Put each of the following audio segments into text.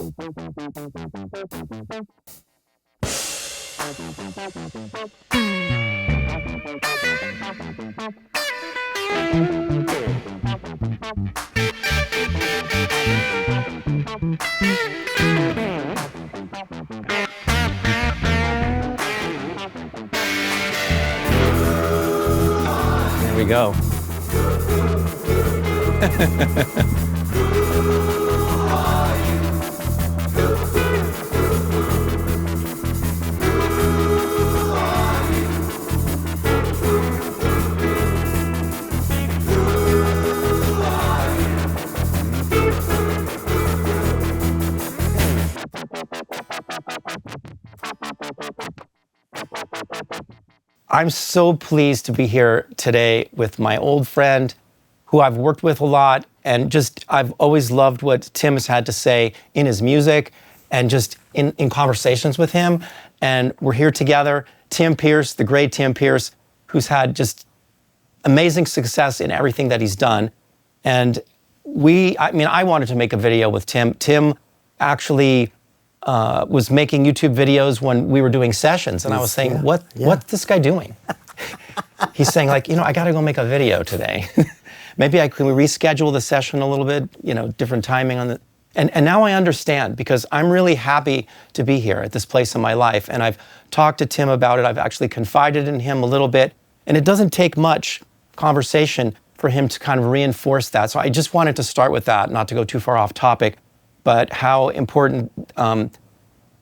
There we go. I'm so pleased to be here today with my old friend who I've worked with a lot, and just I've always loved what Tim has had to say in his music and just in conversations with him. And we're here together, Tim Pierce, the great Tim Pierce, who's had just amazing success in everything that he's done. And I wanted to make a video with Tim. Tim actually was making YouTube videos when we were doing sessions, and I was saying, what's this guy doing? He's saying, like, I got to go make a video today. Maybe I can reschedule the session a little bit, different timing on the. And now I understand, because I'm really happy to be here at this place in my life, and I've talked to Tim about it. I've actually confided in him a little bit, and it doesn't take much conversation for him to kind of reinforce that. So I just wanted to start with that, not to go too far off topic, but how important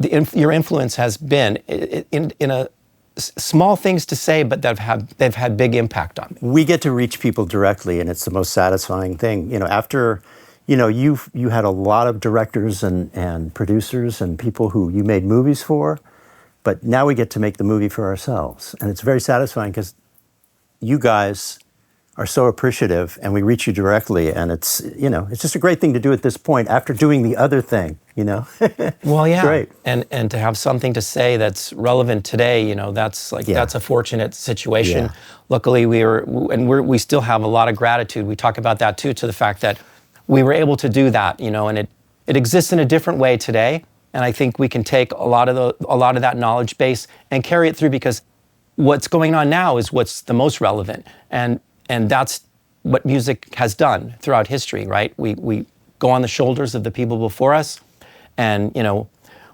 your influence has been in a small things to say, but they've had big impact on me. We get to reach people directly, and it's the most satisfying thing. After, you had a lot of directors and producers and people who you made movies for, but now we get to make the movie for ourselves. And it's very satisfying because you guys are so appreciative, and we reach you directly, and it's just a great thing to do at this point after doing the other thing, Well, yeah, great. And to have something to say that's relevant today, that's a fortunate situation. Yeah. Luckily, we still have a lot of gratitude. We talk about that too, to the fact that we were able to do that, and it exists in a different way today. And I think we can take a lot of that knowledge base and carry it through, because what's going on now is what's the most relevant. And that's what music has done throughout history, right? We go on the shoulders of the people before us, and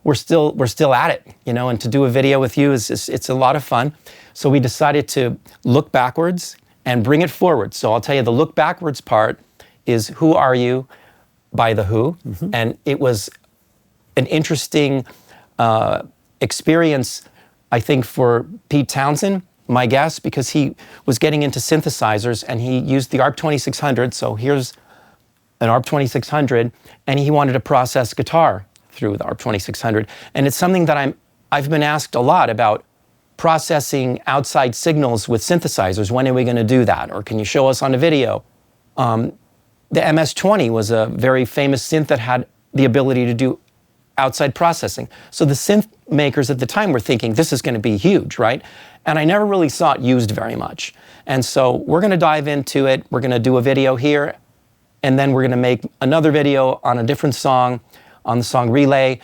we're still at it, And to do a video with you it's a lot of fun. So we decided to look backwards and bring it forward. So I'll tell you, the look backwards part is "Who Are You" by The Who, and it was an interesting experience, I think, for Pete Townshend, my guest, because he was getting into synthesizers and he used the ARP 2600. So here's an ARP 2600, and he wanted to process guitar through the ARP 2600. And it's something that I've been asked a lot about, processing outside signals with synthesizers. When are we going to do that? Or can you show us on a video? The MS-20 was a very famous synth that had the ability to do outside processing. So the synth makers at the time were thinking, this is going to be huge, right? And I never really saw it used very much. And so we're going to dive into it. We're going to do a video here, and then we're going to make another video on a different song, on the song Relay,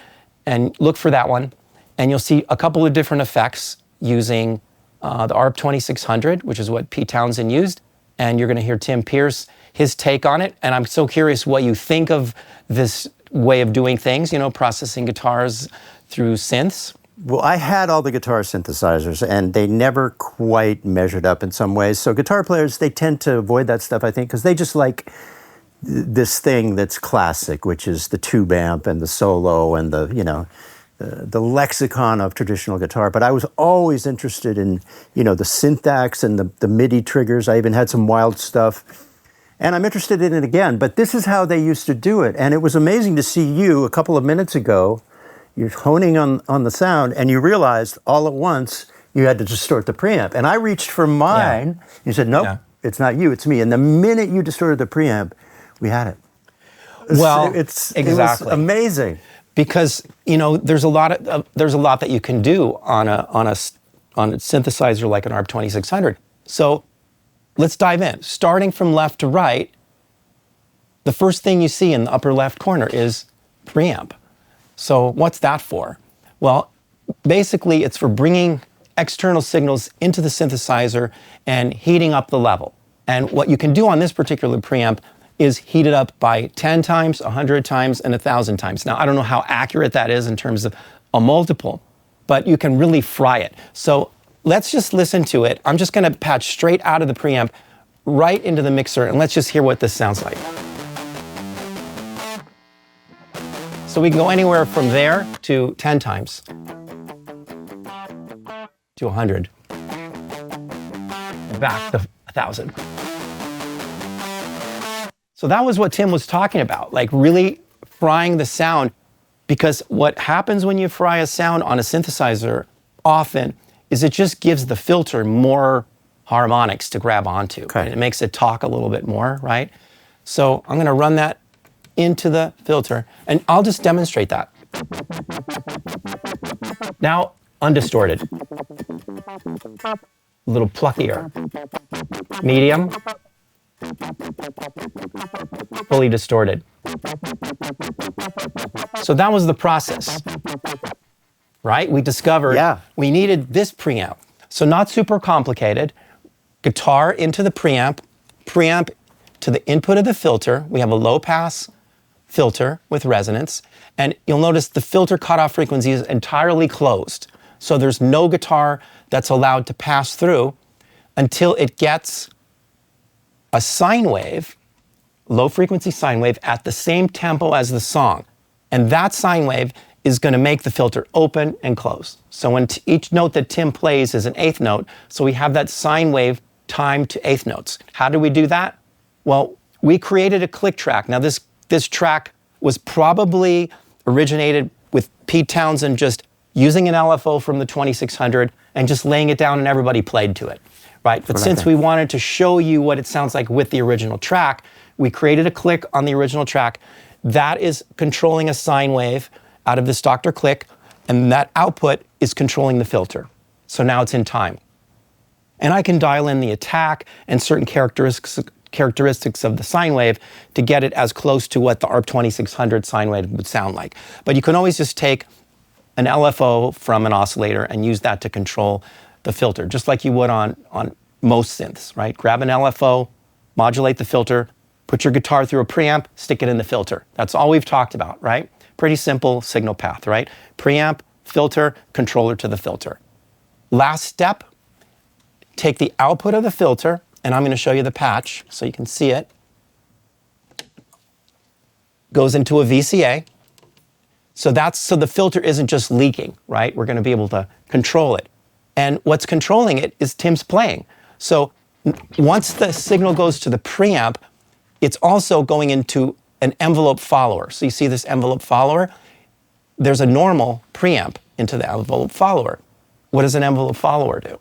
and look for that one. And you'll see a couple of different effects using the ARP 2600, which is what Pete Townshend used. And you're going to hear Tim Pierce, his take on it. And I'm so curious what you think of this way of doing things, processing guitars through synths. Well, I had all the guitar synthesizers, and they never quite measured up in some ways. So guitar players, they tend to avoid that stuff, I think, because they just like this thing that's classic, which is the tube amp and the solo and the lexicon of traditional guitar. But I was always interested in, the syntax and the MIDI triggers. I even had some wild stuff. And I'm interested in it again. But this is how they used to do it. And it was amazing to see you a couple of minutes ago. You're honing on the sound, and you realized all at once you had to distort the preamp. And I reached for mine. Yeah. You said, nope, It's not you, it's me. And the minute you distorted the preamp, we had it. Well, it was amazing. Because there's a lot that you can do on a synthesizer like an ARP 2600. So let's dive in. Starting from left to right, the first thing you see in the upper left corner is preamp. So what's that for? Well, basically it's for bringing external signals into the synthesizer and heating up the level. And what you can do on this particular preamp is heat it up by 10 times, 100 times, and 1,000 times. Now, I don't know how accurate that is in terms of a multiple, but you can really fry it. So let's just listen to it. I'm just gonna patch straight out of the preamp right into the mixer, and let's just hear what this sounds like. So we can go anywhere from there to 10 times, to 100, and back to 1,000. So that was what Tim was talking about, like really frying the sound, because what happens when you fry a sound on a synthesizer often is it just gives the filter more harmonics to grab onto. Okay. And it makes it talk a little bit more, right? So I'm gonna run that into the filter, and I'll just demonstrate that. Now, undistorted. A little pluckier. Medium. Fully distorted. So that was the process, right? We discovered we needed this preamp. So not super complicated. Guitar into the preamp, preamp to the input of the filter. We have a low pass filter with resonance, and you'll notice the filter cutoff frequency is entirely closed. So there's no guitar that's allowed to pass through until it gets a sine wave, low frequency sine wave at the same tempo as the song. And that sine wave is going to make the filter open and close. So when each note that Tim plays is an eighth note, so we have that sine wave timed to eighth notes. How do we do that? Well, we created a click track. Now this track was probably originated with Pete Townshend just using an LFO from the 2600 and just laying it down, and everybody played to it, right? But since we wanted to show you what it sounds like with the original track, we created a click on the original track that is controlling a sine wave out of this Dr. Click, and that output is controlling the filter. So now it's in time. And I can dial in the attack and certain characteristics of the sine wave to get it as close to what the ARP 2600 sine wave would sound like. But you can always just take an LFO from an oscillator and use that to control the filter, just like you would on most synths, right? Grab an LFO, modulate the filter, put your guitar through a preamp, stick it in the filter. That's all we've talked about, right? Pretty simple signal path, right? Preamp, filter, controller to the filter. Last step, take the output of the filter, and I'm going to show you the patch so you can see it. Goes into a VCA. So the filter isn't just leaking, right? We're going to be able to control it. And what's controlling it is Tim's playing. So once the signal goes to the preamp, it's also going into an envelope follower. So you see this envelope follower? There's a normal preamp into the envelope follower. What does an envelope follower do?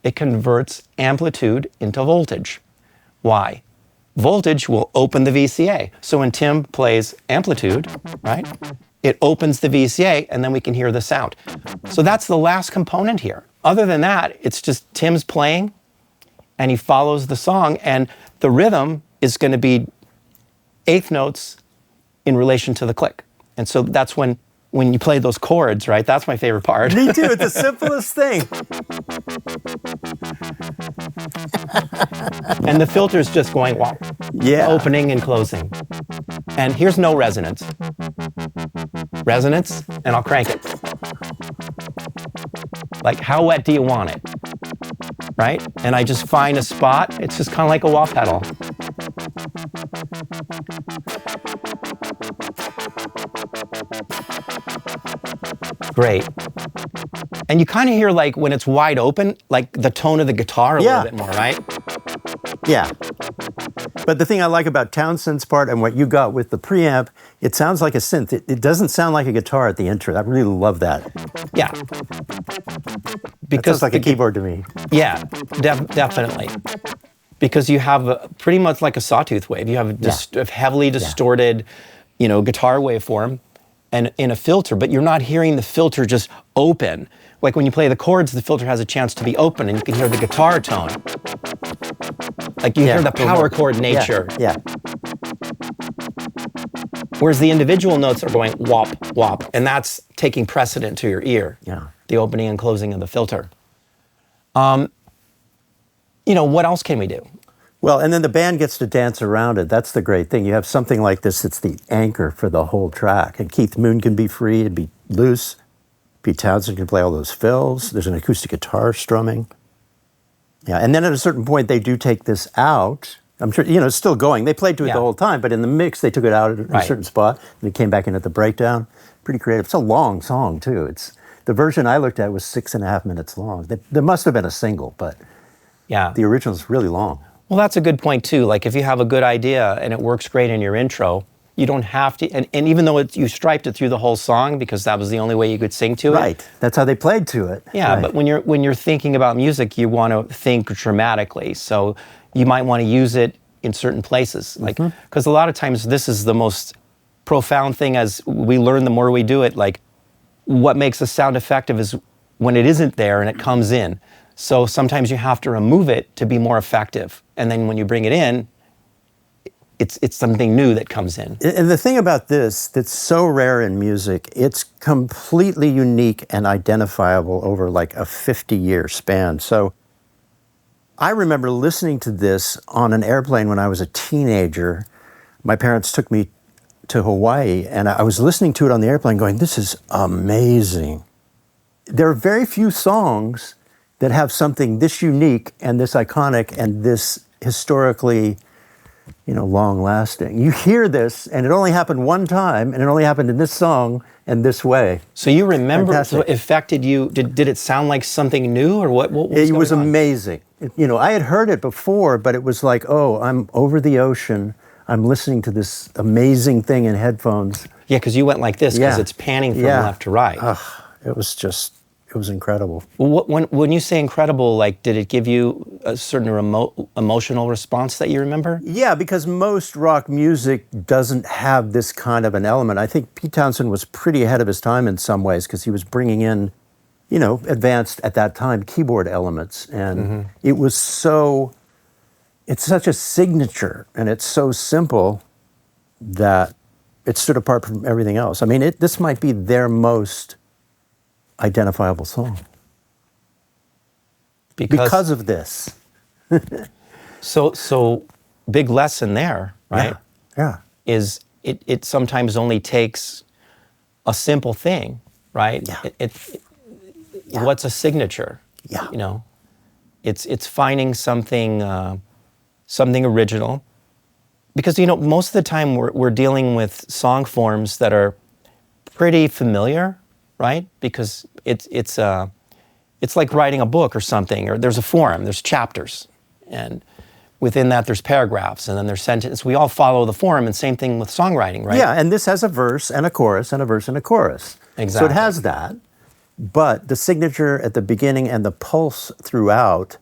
It converts amplitude into voltage. Why? Voltage will open the VCA. So when Tim plays amplitude, right, it opens the VCA, and then we can hear the sound. So that's the last component here. Other than that, it's just Tim's playing, and he follows the song, and the rhythm is going to be eighth notes in relation to the click. And so that's when you play those chords, right? That's my favorite part. Me too, it's the simplest thing. And the filter's just going, wow, opening and closing. And here's no resonance. Resonance, and I'll crank it. Like, how wet do you want it? Right? And I just find a spot. It's just kind of like a wah pedal. Great. And you kind of hear, like, when it's wide open, like the tone of the guitar a little bit more, right? Yeah. But the thing I like about Townshend's part and what you got with the preamp, it sounds like a synth. It doesn't sound like a guitar at the intro. I really love that. Yeah. Because it sounds like a keyboard to me. Yeah, definitely. Because you have pretty much like a sawtooth wave. You have a heavily distorted, guitar waveform and in a filter, but you're not hearing the filter just open. Like when you play the chords, the filter has a chance to be open, and you can hear the guitar tone. Like you hear the power chord nature. Yeah. Whereas the individual notes are going wop, wop, and that's taking precedent to your ear. Yeah. The opening and closing of the filter. What else can we do? Well, and then the band gets to dance around it. That's the great thing. You have something like this that's the anchor for the whole track. And Keith Moon can be free and be loose. Pete Townshend can play all those fills. There's an acoustic guitar strumming. Yeah, and then at a certain point, they do take this out. I'm sure, it's still going. They played to it the whole time, but in the mix, they took it out at a certain spot, and it came back in at the breakdown. Pretty creative. It's a long song, too. The version I looked at was 6.5 minutes long. There must have been a single, but the original is really long. Well, that's a good point, too. Like, if you have a good idea and it works great in your intro, you don't have to, and even though you striped it through the whole song because that was the only way you could sing to it. Right, that's how they played to it. Yeah, right. But when you're thinking about music, you want to think dramatically. So you might want to use it in certain places. Like, because a lot of times this is the most profound thing as we learn the more we do it. Like, what makes a sound effective is when it isn't there and it comes in. So sometimes you have to remove it to be more effective. And then when you bring it in, it's something new that comes in. And the thing about this that's so rare in music, it's completely unique and identifiable over like a 50-year span. So I remember listening to this on an airplane when I was a teenager. My parents took me to Hawaii, and I was listening to it on the airplane going, this is amazing. There are very few songs that have something this unique and this iconic and this historically long-lasting. You hear this, and it only happened one time, and it only happened in this song and this way. So you remember, Fantastic. so it affected you, did it sound like something new, or what was It was going on? amazing. I had heard it before, but it was like, oh, I'm over the ocean. I'm listening to this amazing thing in headphones. Yeah, because you went like this, because it's panning from left to right. It was incredible. Well, when you say incredible, like, did it give you a certain emotional response that you remember? Yeah, because most rock music doesn't have this kind of an element. I think Pete Townshend was pretty ahead of his time in some ways because he was bringing in, advanced at that time keyboard elements. And it was it's such a signature and it's so simple that it stood apart from everything else. I mean, this might be their most identifiable song because of this. So big lesson there, right? Yeah. Is it sometimes only takes a simple thing, right? Yeah. What's a signature? Yeah. It's finding something original, because most of the time we're dealing with song forms that are pretty familiar, right? Because it's like writing a book or something, or there's a form, there's chapters, and within that there's paragraphs, and then there's sentences. We all follow the form, and same thing with songwriting, right? Yeah, and this has a verse and a chorus and a verse and a chorus. Exactly. So it has that, but the signature at the beginning and the pulse throughout.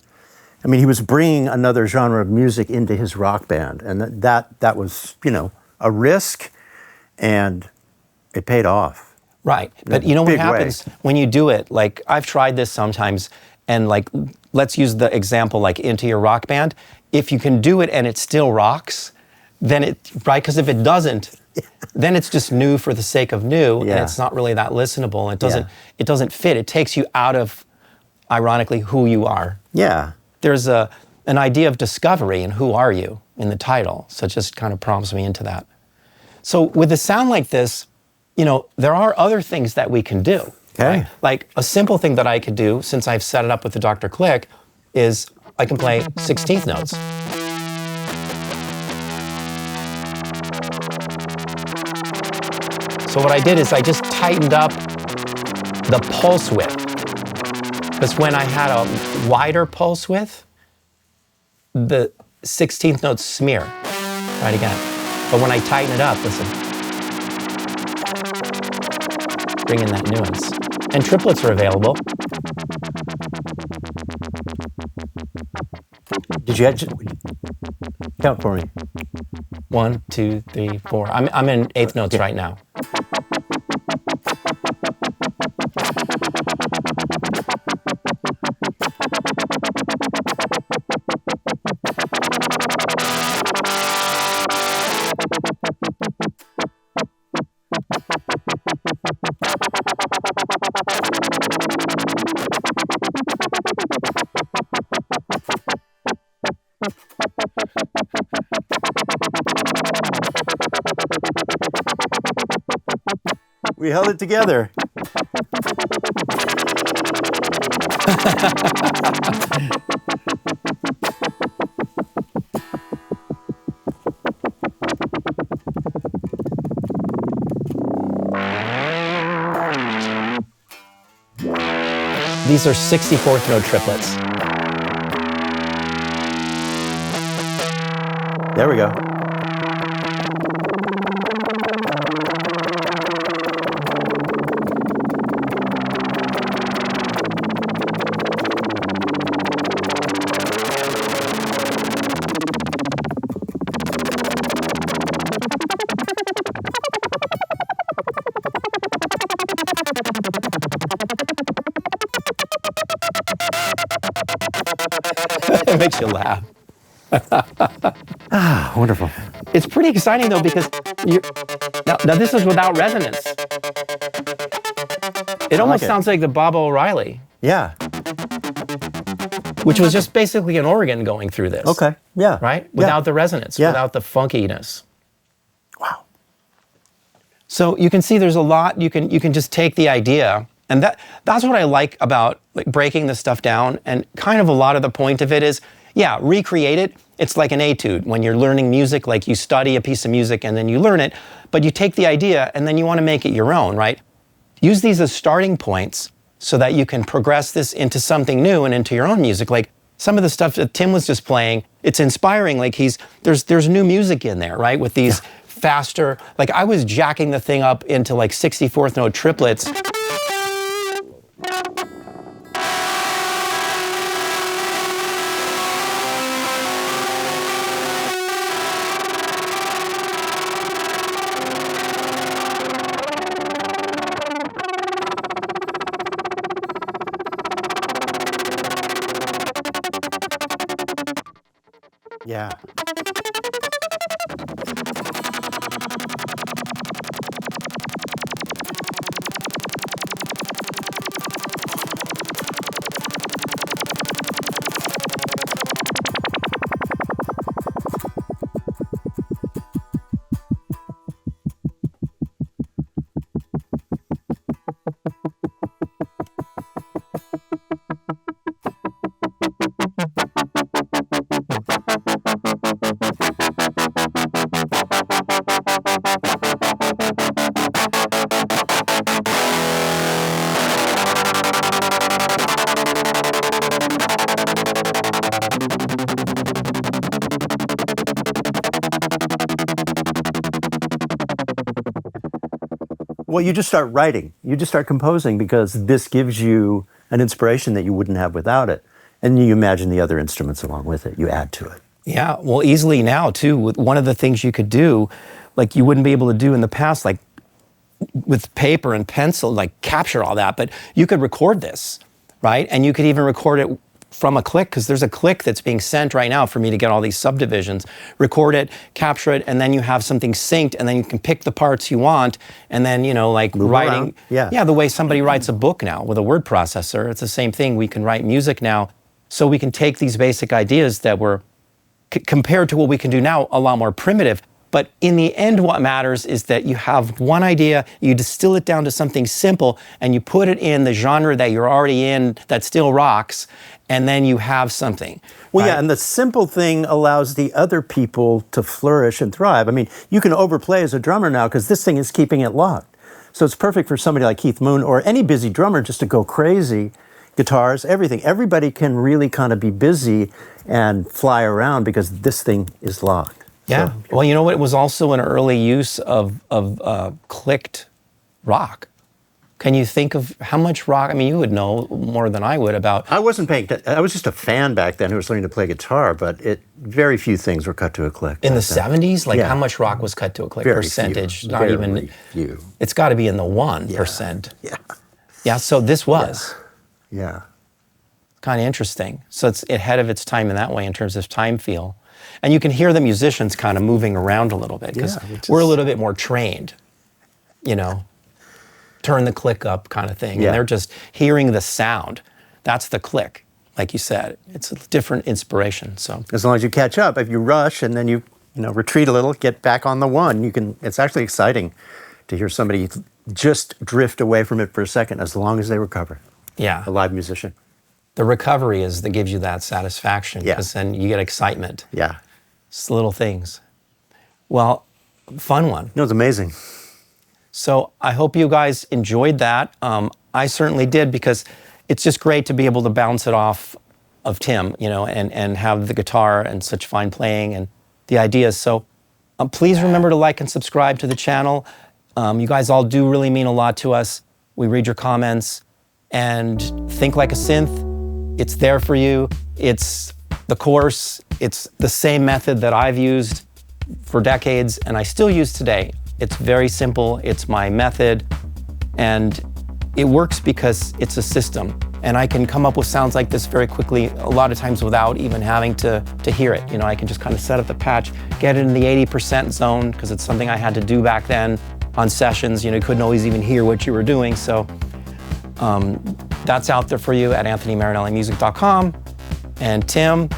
I mean, he was bringing another genre of music into his rock band, and that was, a risk, and it paid off. Right, but you know what happens when you do it? Like, I've tried this sometimes, and like, let's use the example like into your rock band. If you can do it and it still rocks, then right? Because if it doesn't, then it's just new for the sake of new, and it's not really that listenable. And it doesn't fit. It takes you out of, ironically, who you are. Yeah. There's an idea of discovery and who are you in the title, so it just kind of prompts me into that. So with a sound like this, there are other things that we can do. Okay. Right? Like a simple thing that I could do, since I've set it up with the Dr. Click, is I can play 16th notes. So what I did is I just tightened up the pulse width. Because when I had a wider pulse width, the 16th notes smear. Right again. But when I tighten it up, listen. Bring in that nuance. And triplets are available. Did you count for me? 1, 2, 3, 4. I'm in eighth notes right now. We held it together. These are 64th note triplets. There we go. It makes you laugh. Ah, wonderful. It's pretty exciting though because now this is without resonance. It almost sounds like the Bob O'Reilly, Yeah. which was just basically an organ going through this. Okay. Yeah. Right? Without the resonance, Yeah. without the funkiness. Wow. So you can see there's a lot, you can just take the idea, and that's what I like about like breaking this stuff down, and kind of a lot of the point of it is, yeah, recreate it. It's like an etude. When you're learning music, like you study a piece of music and then you learn it, but you take the idea and then you want to make it your own, right? Use these as starting points so that you can progress this into something new and into your own music. Like some of the stuff that Tim was just playing, it's inspiring. Like there's new music in there, right? With these faster, like I was jacking the thing up into like 64th note triplets. Yeah. Well, you just start writing. You just start composing because this gives you an inspiration that you wouldn't have without it. And you imagine the other instruments along with it. You add to it. Yeah, well, easily now too. With one of the things you could do, like you wouldn't be able to do in the past, like with paper and pencil, like capture all that, but you could record this, right? And you could even record it from a click, because there's a click that's being sent right now for me to get all these subdivisions. Record it, capture it, and then you have something synced, and then you can pick the parts you want, and then, you know, like Move writing. around. Yeah. The way somebody writes a book now with a word processor, it's the same thing. We can write music now, so we can take these basic ideas that were, compared to what we can do now, a lot more primitive. But in the end, what matters is that you have one idea, you distill it down to something simple, and you put it in the genre that you're already in that still rocks, and then you have something. Well, right? yeah, and the simple thing allows the other people to flourish and thrive. I mean, you can overplay as a drummer now because this thing is keeping it locked. So it's perfect for somebody like Keith Moon or any busy drummer just to go crazy. Guitars, everything. Everybody can really kind of be busy and fly around because this thing is locked. Yeah. So, well, you know what? It was also an early use of clicked rock. Can you think of how much rock? I mean, you would know more than I would about. I wasn't paying. I was just a fan back then who was learning to play guitar, but very few things were cut to a click. In the 70s, like Yeah. how much rock was cut to a click? Very Percentage, few, not very even. few. It's got to be in the 1%. Yeah. Yeah. So this was Yeah. kind of interesting. So it's ahead of its time in that way in terms of time feel, and you can hear the musicians kind of moving around a little bit because we're a little bit more trained, you know. Turn the click up kind of thing. Yeah. And they're just hearing the sound. That's the click, like you said. It's a different inspiration. So As long as you catch up, if you rush and then you retreat a little, get back on the one, you can. It's actually exciting to hear somebody just drift away from it for a second as long as they recover. Yeah. A live musician. The recovery is that gives you that satisfaction, Yeah. because then you get excitement. Yeah. It's little things. Well, fun one. No, it's amazing. So I hope you guys enjoyed that. I certainly did, because it's just great to be able to bounce it off of Tim, you know, and have the guitar and such fine playing and the ideas. So please remember to like and subscribe to the channel. You guys all do really mean a lot to us. We read your comments. And Think Like a Synth, it's there for you. It's the course. It's the same method that I've used for decades and I still use today. It's very simple. It's my method. And it works because it's a system. And I can come up with sounds like this very quickly, a lot of times without even having to hear it. You know, I can just kind of set up the patch, get it in the 80% zone, because it's something I had to do back then on sessions. You know, you couldn't always even hear what you were doing. So that's out there for you at anthonymarinellimusic.com. And Tim,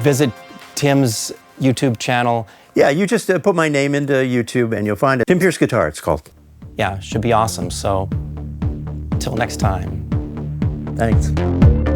visit Tim's YouTube channel. Yeah, you just put my name into YouTube and you'll find it. Tim Pierce Guitar, it's called. Yeah, should be awesome. So, till next time. Thanks.